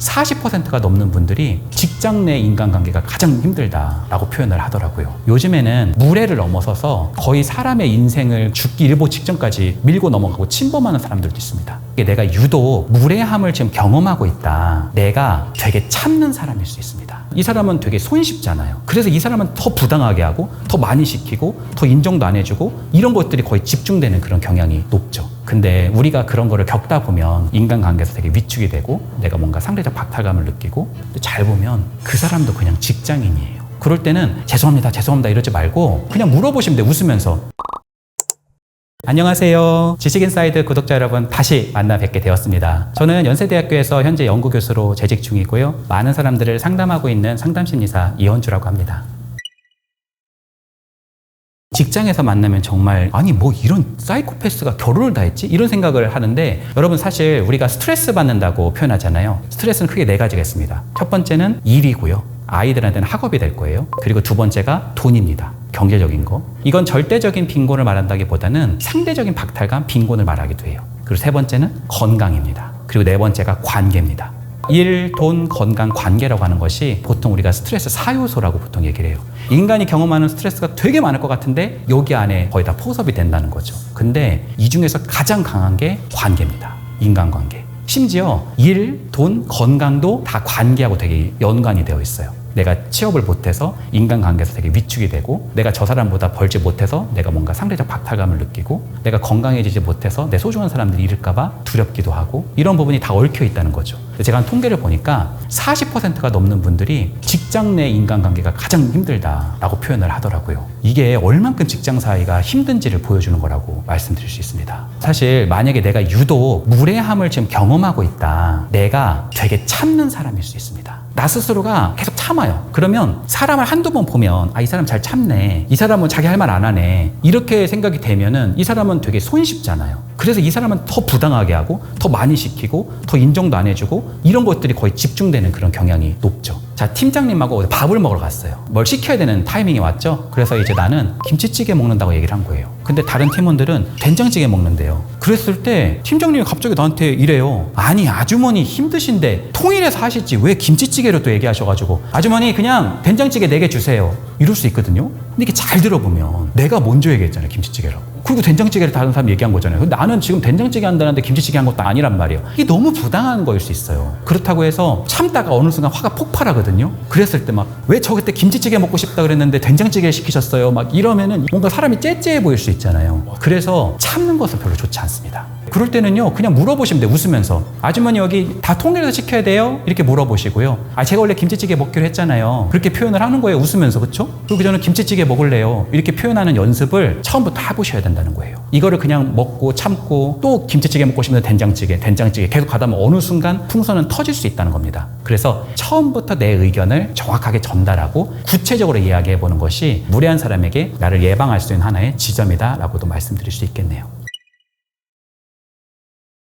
40%가 넘는 분들이 직장 내 인간관계가 가장 힘들다라고 표현을 하더라고요. 요즘에는 무례를 넘어서서 거의 사람의 인생을 죽기 일보 직전까지 밀고 넘어가고 침범하는 사람들도 있습니다. 이게 내가 유독 무례함을 지금 경험하고 있다. 내가 되게 참는 사람일 수 있습니다. 이 사람은 되게 손쉽잖아요. 그래서 이 사람은 더 부당하게 하고 더 많이 시키고 더 인정도 안 해주고 이런 것들이 거의 집중되는 그런 경향이 높죠. 근데 우리가 그런 거를 겪다 보면 인간관계에서 되게 위축이 되고 내가 뭔가 상대적 박탈감을 느끼고 잘 보면 그 사람도 그냥 직장인이에요. 그럴 때는 죄송합니다 이러지 말고 그냥 물어보시면 돼. 웃으면서. 안녕하세요. 지식인사이드 구독자 여러분, 다시 만나 뵙게 되었습니다. 저는 연세대학교에서 현재 연구교수로 재직 중이고요. 많은 사람들을 상담하고 있는 상담심리사 이현주라고 합니다. 직장에서 만나면 정말 아니 뭐 이런 사이코패스가 결혼을 다 했지? 이런 생각을 하는데, 여러분 사실 우리가 스트레스 받는다고 표현하잖아요. 스트레스는 크게 네 가지가 있습니다. 첫 번째는 일이고요. 아이들한테는 학업이 될 거예요. 그리고 두 번째가 돈입니다. 경제적인 거. 이건 절대적인 빈곤을 말한다기보다는 상대적인 박탈감, 빈곤을 말하기도 해요. 그리고 세 번째는 건강입니다. 그리고 네 번째가 관계입니다. 일, 돈, 건강, 관계라고 하는 것이 보통 우리가 스트레스 4요소라고 보통 얘기를 해요. 인간이 경험하는 스트레스가 되게 많을 것 같은데 여기 안에 거의 다 포섭이 된다는 거죠. 근데 이 중에서 가장 강한 게 관계입니다. 인간관계. 심지어 일, 돈, 건강도 다 관계하고 되게 연관이 되어 있어요. 내가 취업을 못해서 인간관계에서 되게 위축이 되고, 내가 저 사람보다 벌지 못해서 내가 뭔가 상대적 박탈감을 느끼고, 내가 건강해지지 못해서 내 소중한 사람들이 잃을까 봐 두렵기도 하고, 이런 부분이 다 얽혀 있다는 거죠. 제가 한 통계를 보니까 40%가 넘는 분들이 직장 내 인간관계가 가장 힘들다라고 표현을 하더라고요. 이게 얼만큼 직장 사이가 힘든지를 보여주는 거라고 말씀드릴 수 있습니다. 사실 만약에 내가 유독 무례함을 지금 경험하고 있다. 내가 되게 참는 사람일 수 있습니다. 나 스스로가 계속 참아요. 그러면 사람을 한두 번 보면 이 사람 잘 참네, 이 사람은 자기 할 말 안 하네, 이렇게 생각이 되면은 이 사람은 되게 손쉽잖아요. 그래서 이 사람은 더 부당하게 하고 더 많이 시키고 더 인정도 안 해주고 이런 것들이 거의 집중되는 그런 경향이 높죠. 자, 팀장님하고 어디 밥을 먹으러 갔어요. 뭘 시켜야 되는 타이밍이 왔죠. 그래서 이제 나는 김치찌개 먹는다고 얘기를 한 거예요. 근데 다른 팀원들은 된장찌개 먹는데요. 그랬을 때 팀장님이 갑자기 나한테 이래요. 아니 아주머니 힘드신데 통일해서 하시지 왜 김치찌개로 또 얘기하셔가지고 아주머니 그냥 된장찌개 4개 주세요. 이럴 수 있거든요. 근데 이게 잘 들어보면 내가 먼저 얘기했잖아요. 김치찌개라고. 그리고 된장찌개를 다른 사람이 얘기한 거잖아요. 근데 나는 지금 된장찌개 한다는데 김치찌개 한 것도 아니란 말이에요. 이게 너무 부당한 거일 수 있어요. 그렇다고 해서 참다가 어느 순간 화가 폭발하거든요. 그랬을 때 막 왜 저 그때 김치찌개 먹고 싶다 그랬는데 된장찌개 시키셨어요? 막 이러면은 뭔가 사람이 째째해 보일 수 있잖아요. 그래서 참는 것은 별로 좋지 않습니다. 그럴 때는요 그냥 물어보시면 돼요. 웃으면서. 아주머니 여기 다 통일해서 시켜야 돼요? 이렇게 물어보시고요. 제가 원래 김치찌개 먹기로 했잖아요. 그렇게 표현을 하는 거예요. 웃으면서. 그렇죠? 그리고 저는 김치찌개 먹을래요. 이렇게 표현하는 연습을 처음부터 해보셔야 된다는 거예요. 이거를 그냥 먹고 참고 또 김치찌개 먹고 싶은데 된장찌개 계속 가다 보면 어느 순간 풍선은 터질 수 있다는 겁니다. 그래서 처음부터 내 의견을 정확하게 전달하고 구체적으로 이야기해보는 것이 무례한 사람에게 나를 예방할 수 있는 하나의 지점이다라고도 말씀드릴 수 있겠네요.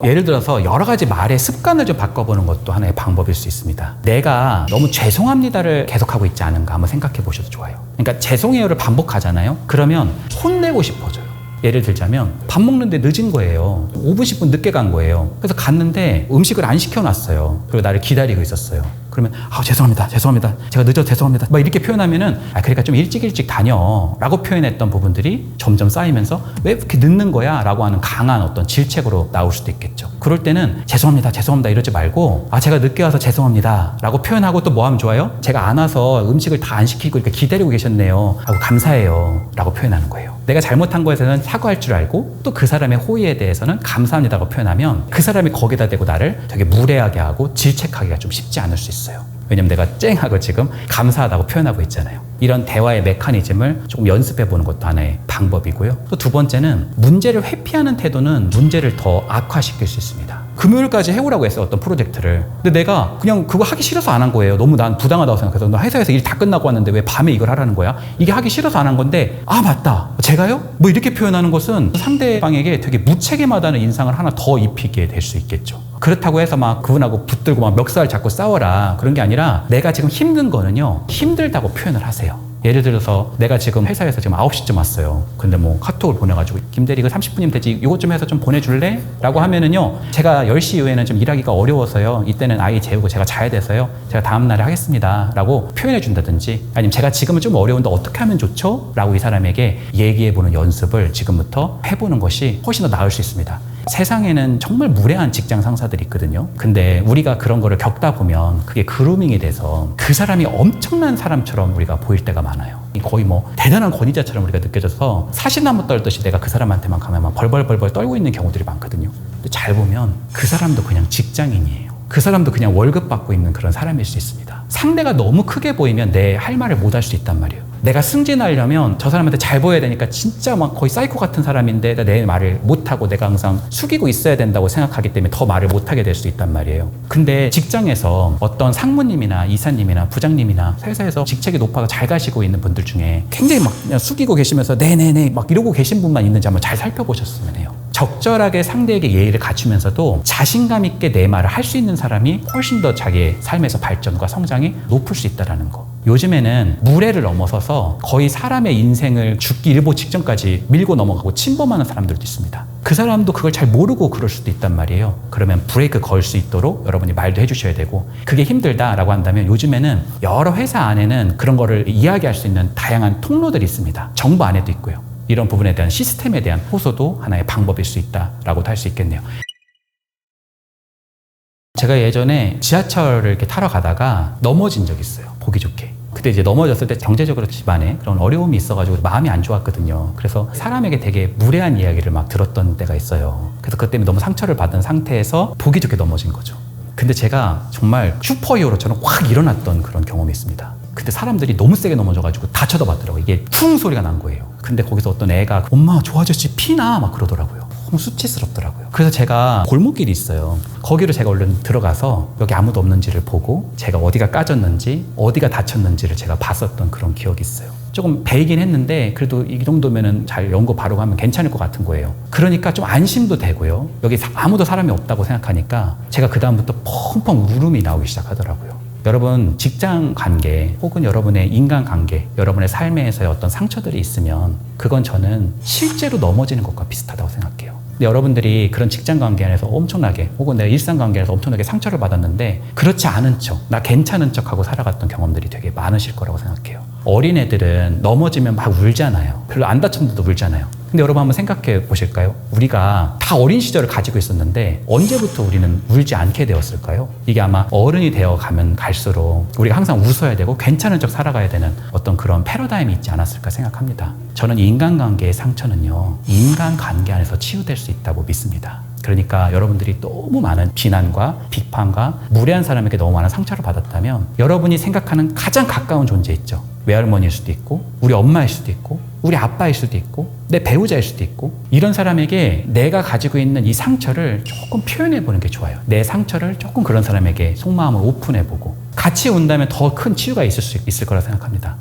예를 들어서 여러 가지 말의 습관을 좀 바꿔보는 것도 하나의 방법일 수 있습니다. 내가 너무 죄송합니다를 계속하고 있지 않은가 한번 생각해 보셔도 좋아요. 그러니까 죄송해요를 반복하잖아요. 그러면 혼내고 싶어져요. 예를 들자면 밥 먹는데 늦은 거예요. 5분 10분 늦게 간 거예요. 그래서 갔는데 음식을 안 시켜놨어요. 그리고 나를 기다리고 있었어요. 그러면 죄송합니다 제가 늦어서 죄송합니다 막 이렇게 표현하면은 그러니까 좀 일찍 다녀 라고 표현했던 부분들이 점점 쌓이면서 왜 이렇게 늦는 거야? 라고 하는 강한 어떤 질책으로 나올 수도 있겠죠. 그럴 때는 죄송합니다 이러지 말고 제가 늦게 와서 죄송합니다 라고 표현하고 또 뭐 하면 좋아요? 제가 안 와서 음식을 다 안 시키고 이렇게 기다리고 계셨네요 하고 감사해요 라고 표현하는 거예요. 내가 잘못한 거에서는 사과할 줄 알고 또 그 사람의 호의에 대해서는 감사합니다라고 표현하면 그 사람이 거기다 대고 나를 되게 무례하게 하고 질책하기가 좀 쉽지 않을 수 있어요. 왜냐면 내가 쨍하고 지금 감사하다고 표현하고 있잖아요. 이런 대화의 메커니즘을 조금 연습해보는 것도 하나의 방법이고요. 또 두 번째는 문제를 회피하는 태도는 문제를 더 악화시킬 수 있습니다. 금요일까지 해오라고 했어요. 어떤 프로젝트를. 근데 내가 그냥 그거 하기 싫어서 안 한 거예요. 너무 난 부당하다고 생각해서. 너 회사에서 일 다 끝나고 왔는데 왜 밤에 이걸 하라는 거야? 이게 하기 싫어서 안 한 건데 맞다. 제가요? 뭐 이렇게 표현하는 것은 상대방에게 되게 무책임하다는 인상을 하나 더 입히게 될 수 있겠죠. 그렇다고 해서 막 그분하고 붙들고 막 멱살 잡고 싸워라. 그런 게 아니라 내가 지금 힘든 거는요, 힘들다고 표현을 하세요. 예를 들어서 내가 지금 회사에서 지금 9시쯤 왔어요. 근데 뭐 카톡을 보내가지고 김대리 이거 30분이면 되지, 이것 좀 해서 좀 보내줄래? 라고 하면은요, 제가 10시 이후에는 좀 일하기가 어려워서요, 이때는 아이 재우고 제가 자야 돼서요, 제가 다음날에 하겠습니다 라고 표현해 준다든지, 아니면 제가 지금은 좀 어려운데 어떻게 하면 좋죠? 라고 이 사람에게 얘기해보는 연습을 지금부터 해보는 것이 훨씬 더 나을 수 있습니다. 세상에는 정말 무례한 직장 상사들이 있거든요. 근데 우리가 그런 거를 겪다 보면 그게 그루밍이 돼서 그 사람이 엄청난 사람처럼 우리가 보일 때가 많아요. 거의 뭐 대단한 권위자처럼 우리가 느껴져서 사시나무 떨듯이 내가 그 사람한테만 가면 막 벌벌벌벌 떨고 있는 경우들이 많거든요. 근데 잘 보면 그 사람도 그냥 직장인이에요. 그 사람도 그냥 월급 받고 있는 그런 사람일 수 있습니다. 상대가 너무 크게 보이면 내 할 말을 못 할 수 있단 말이에요. 내가 승진하려면 저 사람한테 잘 보여야 되니까 진짜 막 거의 사이코 같은 사람인데 내 말을 못하고 내가 항상 숙이고 있어야 된다고 생각하기 때문에 더 말을 못하게 될 수 있단 말이에요. 근데 직장에서 어떤 상무님이나 이사님이나 부장님이나 회사에서 직책이 높아서 잘 가시고 있는 분들 중에 굉장히 막 그냥 숙이고 계시면서 네네네 막 이러고 계신 분만 있는지 한번 잘 살펴보셨으면 해요. 적절하게 상대에게 예의를 갖추면서도 자신감 있게 내 말을 할 수 있는 사람이 훨씬 더 자기의 삶에서 발전과 성장이 높을 수 있다는 거. 요즘에는 무례를 넘어서서 거의 사람의 인생을 죽기 일보 직전까지 밀고 넘어가고 침범하는 사람들도 있습니다. 그 사람도 그걸 잘 모르고 그럴 수도 있단 말이에요. 그러면 브레이크 걸 수 있도록 여러분이 말도 해주셔야 되고, 그게 힘들다라고 한다면 요즘에는 여러 회사 안에는 그런 거를 이야기할 수 있는 다양한 통로들이 있습니다. 정부 안에도 있고요. 이런 부분에 대한 시스템에 대한 호소도 하나의 방법일 수 있다라고도 할 수 있겠네요. 제가 예전에 지하철을 이렇게 타러 가다가 넘어진 적이 있어요. 보기 좋게. 그때 이제 넘어졌을 때 경제적으로 집안에 그런 어려움이 있어가지고 마음이 안 좋았거든요. 그래서 사람에게 되게 무례한 이야기를 막 들었던 때가 있어요. 그래서 그것 때문에 너무 상처를 받은 상태에서 보기 좋게 넘어진 거죠. 근데 제가 정말 슈퍼히어로처럼 확 일어났던 그런 경험이 있습니다. 근데 사람들이 너무 세게 넘어져가지고 다 쳐다봤더라고요. 이게 퉁 소리가 난 거예요. 근데 거기서 어떤 애가 엄마 저 아저씨 피나 막 그러더라고요. 너무 수치스럽더라고요. 그래서 제가 골목길이 있어요. 거기로 제가 얼른 들어가서 여기 아무도 없는지를 보고 제가 어디가 까졌는지 어디가 다쳤는지를 제가 봤었던 그런 기억이 있어요. 조금 베이긴 했는데 그래도 이 정도면은 잘 연고 바로 가면 괜찮을 것 같은 거예요. 그러니까 좀 안심도 되고요. 여기 아무도 사람이 없다고 생각하니까 제가 그 다음부터 펑펑 울음이 나오기 시작하더라고요. 여러분 직장 관계 혹은 여러분의 인간 관계, 여러분의 삶에서의 어떤 상처들이 있으면 그건 저는 실제로 넘어지는 것과 비슷하다고 생각해요. 근데 여러분들이 그런 직장 관계 안에서 엄청나게 혹은 내 일상 관계 안에서 엄청나게 상처를 받았는데 그렇지 않은 척, 나 괜찮은 척하고 살아갔던 경험들이 되게 많으실 거라고 생각해요. 어린애들은 넘어지면 막 울잖아요. 별로 안 다쳤는데도 울잖아요. 근데 여러분 한번 생각해 보실까요? 우리가 다 어린 시절을 가지고 있었는데 언제부터 우리는 울지 않게 되었을까요? 이게 아마 어른이 되어 가면 갈수록 우리가 항상 웃어야 되고 괜찮은 척 살아가야 되는 어떤 그런 패러다임이 있지 않았을까 생각합니다. 저는 인간관계의 상처는요, 인간관계 안에서 치유될 수 있다고 믿습니다. 그러니까 여러분들이 너무 많은 비난과 비판과 무례한 사람에게 너무 많은 상처를 받았다면 여러분이 생각하는 가장 가까운 존재 있죠. 외할머니일 수도 있고 우리 엄마일 수도 있고 우리 아빠일 수도 있고 내 배우자일 수도 있고 이런 사람에게 내가 가지고 있는 이 상처를 조금 표현해 보는 게 좋아요. 내 상처를 조금 그런 사람에게 속마음을 오픈해 보고 같이 온다면 더 큰 치유가 있을 수 있을 거라 생각합니다.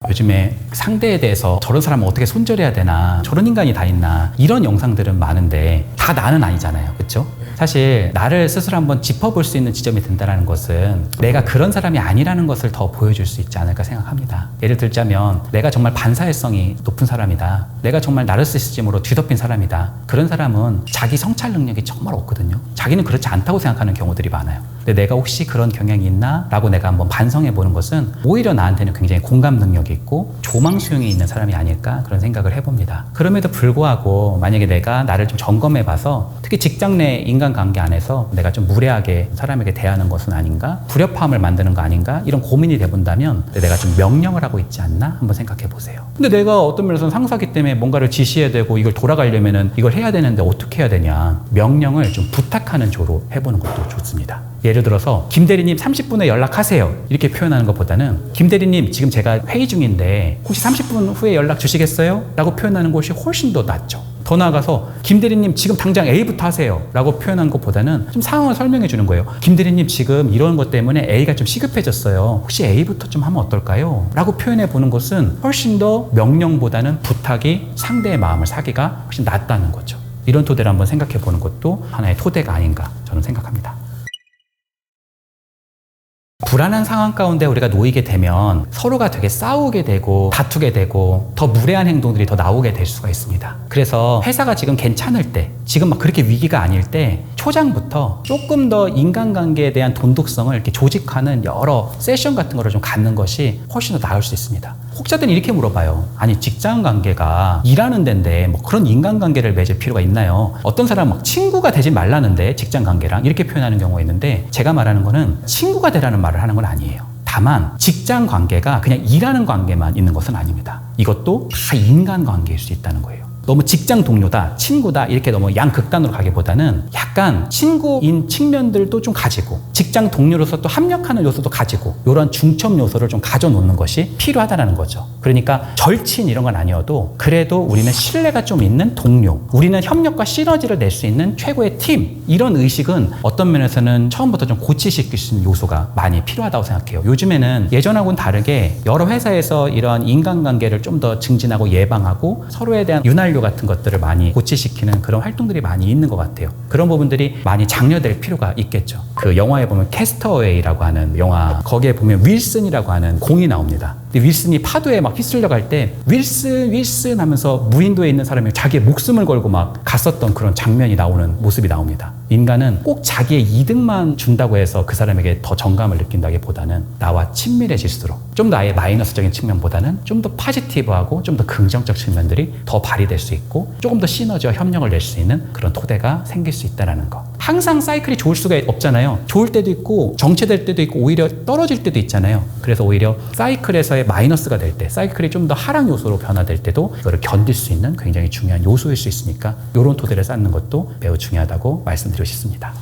요즘에 상대에 대해서 저런 사람은 어떻게 손절해야 되나, 저런 인간이 다 있나, 이런 영상들은 많은데 다 나는 아니잖아요. 그렇죠? 사실 나를 스스로 한번 짚어볼 수 있는 지점이 된다는 것은 내가 그런 사람이 아니라는 것을 더 보여줄 수 있지 않을까 생각합니다. 예를 들자면 내가 정말 반사회성이 높은 사람이다, 내가 정말 나르시시즘으로 뒤덮인 사람이다, 그런 사람은 자기 성찰 능력이 정말 없거든요. 자기는 그렇지 않다고 생각하는 경우들이 많아요. 근데 내가 혹시 그런 경향이 있나? 라고 내가 한번 반성해 보는 것은 오히려 나한테는 굉장히 공감 능력이 있고 조망 수용이 있는 사람이 아닐까, 그런 생각을 해봅니다. 그럼에도 불구하고 만약에 내가 나를 좀 점검해 봐서 특히 직장 내 인간관계 안에서 내가 좀 무례하게 사람에게 대하는 것은 아닌가, 불협화음을 만드는 거 아닌가, 이런 고민이 돼본다면 내가 좀 명령을 하고 있지 않나 한번 생각해 보세요. 근데 내가 어떤 면에서는 상사기 때문에 뭔가를 지시해야 되고 이걸 돌아가려면은 이걸 해야 되는데 어떻게 해야 되냐, 명령을 좀 부탁하는 조로 해보는 것도 좋습니다. 예를 들어서 김 대리님 30분에 연락하세요 이렇게 표현하는 것보다는 김 대리님 지금 제가 회의 중인데 혹시 30분 후에 연락 주시겠어요? 라고 표현하는 것이 훨씬 더 낫죠. 더 나아가서 김 대리님 지금 당장 A부터 하세요 라고 표현한 것보다는 좀 상황을 설명해 주는 거예요. 김 대리님 지금 이런 것 때문에 A가 좀 시급해졌어요. 혹시 A부터 좀 하면 어떨까요? 라고 표현해 보는 것은 훨씬 더 명령보다는 부탁이 상대의 마음을 사기가 훨씬 낫다는 거죠. 이런 토대를 한번 생각해 보는 것도 하나의 토대가 아닌가 저는 생각합니다. 불안한 상황 가운데 우리가 놓이게 되면 서로가 되게 싸우게 되고 다투게 되고 더 무례한 행동들이 더 나오게 될 수가 있습니다. 그래서 회사가 지금 괜찮을 때, 지금 막 그렇게 위기가 아닐 때 초장부터 조금 더 인간관계에 대한 돈독성을 이렇게 조직하는 여러 세션 같은 거를 좀 갖는 것이 훨씬 더 나을 수 있습니다. 혹자들은 이렇게 물어봐요. 아니 직장 관계가 일하는 데인데 뭐 그런 인간관계를 맺을 필요가 있나요? 어떤 사람은 막 친구가 되지 말라는데 직장 관계랑 이렇게 표현하는 경우가 있는데, 제가 말하는 거는 친구가 되라는 말을 하는 건 아니에요. 다만 직장 관계가 그냥 일하는 관계만 있는 것은 아닙니다. 이것도 다 인간관계일 수 있다는 거예요. 너무 직장 동료다, 친구다 이렇게 너무 양극단으로 가기보다는 약간 친구인 측면들도 좀 가지고 직장 동료로서 또 합력하는 요소도 가지고 이런 중첩 요소를 좀 가져놓는 것이 필요하다는 거죠. 그러니까 절친 이런 건 아니어도 그래도 우리는 신뢰가 좀 있는 동료, 우리는 협력과 시너지를 낼 수 있는 최고의 팀, 이런 의식은 어떤 면에서는 처음부터 좀 고치시킬 수 있는 요소가 많이 필요하다고 생각해요. 요즘에는 예전하고는 다르게 여러 회사에서 이런 인간관계를 좀 더 증진하고 예방하고 서로에 대한 윤활유 같은 것들을 많이 고치시키는 그런 활동들이 많이 있는 것 같아요. 그런 부분들이 많이 장려될 필요가 있겠죠. 그 영화에 보면 캐스터웨이라고 하는 영화, 거기에 보면 윌슨이라고 하는 공이 나옵니다. 근데 윌슨이 파도에 막 휩쓸려 갈 때 윌슨 하면서 무인도에 있는 사람이 자기의 목숨을 걸고 막 갔었던 그런 장면이 나오는 모습이 나옵니다. 인간은 꼭 자기의 이득만 준다고 해서 그 사람에게 더 정감을 느낀다기보다는 나와 친밀해질수록 좀 더 아예 마이너스적인 측면보다는 좀 더 포지티브하고 좀 더 긍정적 측면들이 더 발휘될 수 있고 조금 더 시너지와 협력을 낼 수 있는 그런 토대가 생길 수 있다는 것. 항상 사이클이 좋을 수가 없잖아요. 좋을 때도 있고 정체될 때도 있고 오히려 떨어질 때도 있잖아요. 그래서 오히려 사이클에서의 마이너스가 될 때, 사이클이 좀 더 하락 요소로 변화될 때도 이거를 견딜 수 있는 굉장히 중요한 요소일 수 있으니까 이런 토대를 쌓는 것도 매우 중요하다고 말씀드리고 싶습니다.